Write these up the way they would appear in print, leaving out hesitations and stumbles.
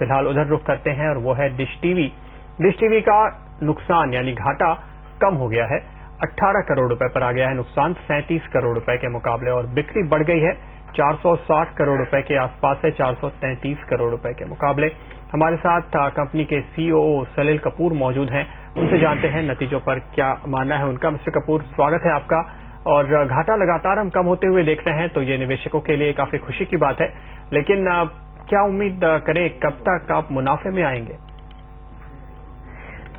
फिलहाल उधर रुख करते हैं और वो है डिश टीवी। डिश टीवी का नुकसान यानी घाटा कम हो गया है, 18 करोड़ रुपए पर आ गया है नुकसान 37 करोड़ रुपए के मुकाबले, और बिक्री बढ़ गई है 460 करोड़ रुपए के आसपास है 433 करोड़ रुपए के मुकाबले। हमारे साथ कंपनी के सीईओ सलील कपूर मौजूद हैं, उनसे जानते हैं नतीजों पर क्या मानना है उनका। मिस्टर कपूर, स्वागत है आपका। और घाटा लगातार हम कम होते हुए देख रहे हैं तो ये निवेशकों के लिए काफी खुशी की बात है, लेकिन क्या उम्मीद करें कब तक आप मुनाफे में आएंगे?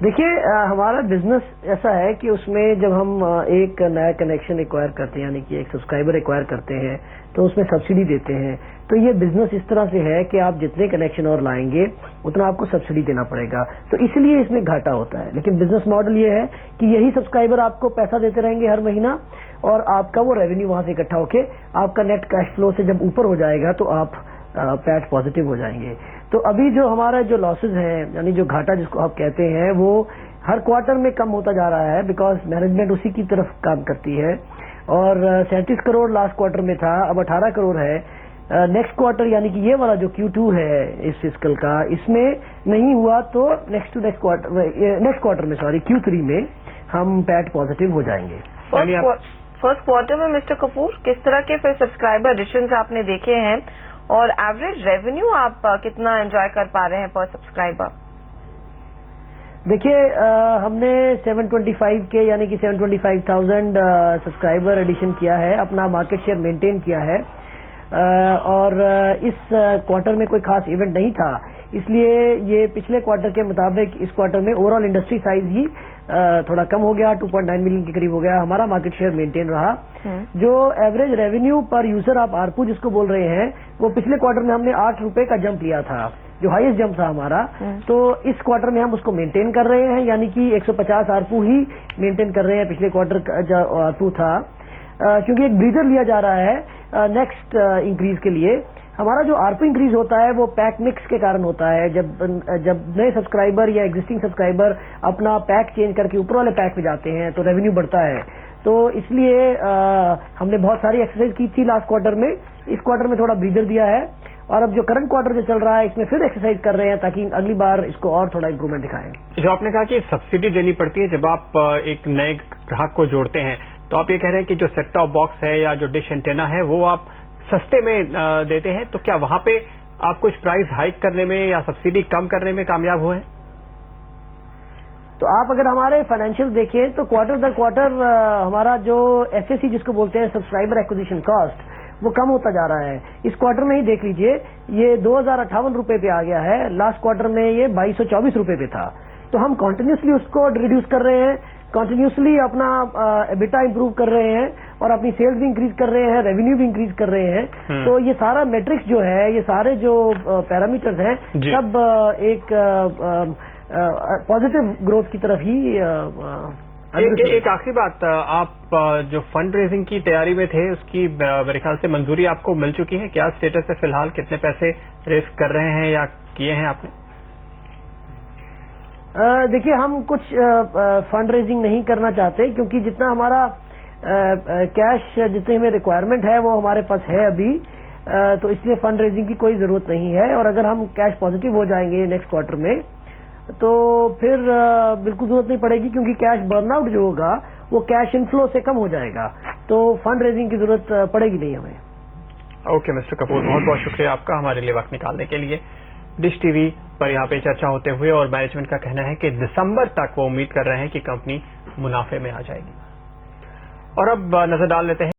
देखिए, हमारा बिजनेस ऐसा है कि उसमें जब हम एक नया कनेक्शन एक्वायर करते हैं, यानी कि एक सब्सक्राइबर एक्वायर करते हैं, तो उसमें सब्सिडी देते हैं। तो ये बिजनेस इस तरह से है कि आप जितने कनेक्शन और लाएंगे उतना आपको सब्सिडी देना पड़ेगा, तो इसलिए इसमें घाटा होता है। लेकिन बिजनेस मॉडल ये है कि यही सब्सक्राइबर आपको पैसा देते रहेंगे हर महीना, और आपका वो रेवेन्यू वहां से इकट्ठा होके आपका नेट कैश फ्लो से जब ऊपर हो जाएगा तो आप पैट पॉजिटिव हो जाएंगे। तो अभी जो हमारा जो लॉसेज हैं, यानी जो घाटा जिसको आप कहते हैं, वो हर क्वार्टर में कम होता जा रहा है, बिकॉज मैनेजमेंट उसी की तरफ काम करती है। और 37 करोड़ लास्ट क्वार्टर में था, अब 18 करोड़ है। नेक्स्ट क्वार्टर यानी कि ये वाला जो Q2 है इस फिस्कल का, इसमें नहीं हुआ तो नेक्स्ट क्वार्टर में Q3 में हम पैट पॉजिटिव हो जाएंगे। फर्स्ट क्वार्टर में मिस्टर कपूर किस तरह के फिर सब्सक्राइबर एडिशंस आपने देखे हैं, और एवरेज रेवेन्यू आप कितना एंजॉय कर पा रहे हैं पर सब्सक्राइबर? देखिए, हमने 725 के यानी कि 725,000 सब्सक्राइबर एडिशन किया है, अपना मार्केट शेयर मेंटेन किया है। और इस क्वार्टर में कोई खास इवेंट नहीं था, इसलिए ये पिछले क्वार्टर के मुताबिक इस क्वार्टर में ओवरऑल इंडस्ट्री साइज ही थोड़ा कम हो गया, 2.9 मिलियन के करीब हो गया। हमारा मार्केट शेयर मेंटेन रहा। जो एवरेज रेवेन्यू पर यूजर आप आरपू जिसको बोल रहे हैं, वो पिछले क्वार्टर में हमने 8 रुपए का जंप लिया था, जो हाईएस्ट जंप था हमारा। तो इस क्वार्टर में हम उसको मेंटेन कर रहे हैं, यानी कि 150 आरपू ही मेंटेन कर रहे हैं। पिछले क्वार्टर का जो आरपू था, क्योंकि एक ब्रीदर लिया जा रहा है नेक्स्ट इंक्रीज के लिए। हमारा जो आरपू इंक्रीज होता है वो पैक मिक्स के कारण होता है। जब नए सब्सक्राइबर या एग्जिस्टिंग सब्सक्राइबर अपना पैक चेंज करके ऊपर वाले पैक पे जाते हैं तो रेवेन्यू बढ़ता है। तो इसलिए हमने बहुत सारी एक्सरसाइज की थी लास्ट क्वार्टर में, इस क्वार्टर में थोड़ा ब्रीदर दिया है, और अब जो करंट क्वार्टर जो चल रहा है इसमें फिर एक्सरसाइज कर रहे हैं ताकि अगली बार इसको और थोड़ा इंप्रूवमेंट दिखाएं। जो आपने कहा कि सब्सिडी देनी पड़ती है जब आप एक नए ग्राहक को जोड़ते हैं, तो आप ये कह रहे हैं कि जो सेट टॉप बॉक्स है या जो डिश एंटेना है वो आप सस्ते में देते हैं, तो क्या वहां पे आप कुछ प्राइस हाइक करने में या सब्सिडी कम करने में कामयाब हुए हैं? तो आप अगर हमारे फाइनेंशियल देखें तो क्वार्टर दर क्वार्टर हमारा जो SAC जिसको बोलते हैं सब्सक्राइबर एक्विजिशन कॉस्ट, वो कम होता जा रहा है। इस क्वार्टर में ही देख लीजिए, ये 2058 रुपए पे आ गया है, लास्ट क्वार्टर में ये 2224 रुपए पे था। तो हम कंटिन्यूसली उसको रिड्यूस कर रहे हैं, कंटिन्यूसली अपना एबिटा इंप्रूव कर रहे हैं, और अपनी सेल्स भी इंक्रीज कर रहे हैं, रेवेन्यू भी इंक्रीज कर रहे हैं। तो ये सारा मैट्रिक्स जो है, ये सारे जो पैरामीटर्स हैं, सब एक पॉजिटिव ग्रोथ की तरफ ही। एक आखिरी बात, आप जो फंड रेजिंग की तैयारी में थे उसकी मेरे ख्याल से मंजूरी आपको मिल चुकी है, क्या स्टेटस है फिलहाल? कितने पैसे रेज कर रहे हैं या किए हैं आपने? देखिए, हम कुछ फंड रेजिंग नहीं करना चाहते, क्योंकि जितना हमारा कैश जितनी हमें रिक्वायरमेंट है वो हमारे पास है अभी, तो इसलिए फंड रेजिंग की कोई जरूरत नहीं है। और अगर हम कैश पॉजिटिव हो जाएंगे नेक्स्ट क्वार्टर में तो फिर बिल्कुल जरूरत नहीं पड़ेगी, क्योंकि कैश बर्नआउट जो होगा वो कैश इनफ्लो से कम हो जाएगा, तो फंड रेजिंग की जरूरत पड़ेगी नहीं हमें। ओके मिस्टर कपूर, बहुत बहुत शुक्रिया आपका हमारे लिए वक्त निकालने के लिए। डिश टीवी पर यहाँ पे चर्चा होते हुए और मैनेजमेंट का कहना है कि दिसंबर तक वो उम्मीद कर रहे हैं कि कंपनी मुनाफे में आ जाएगी। और अब नजर डाल लेते हैं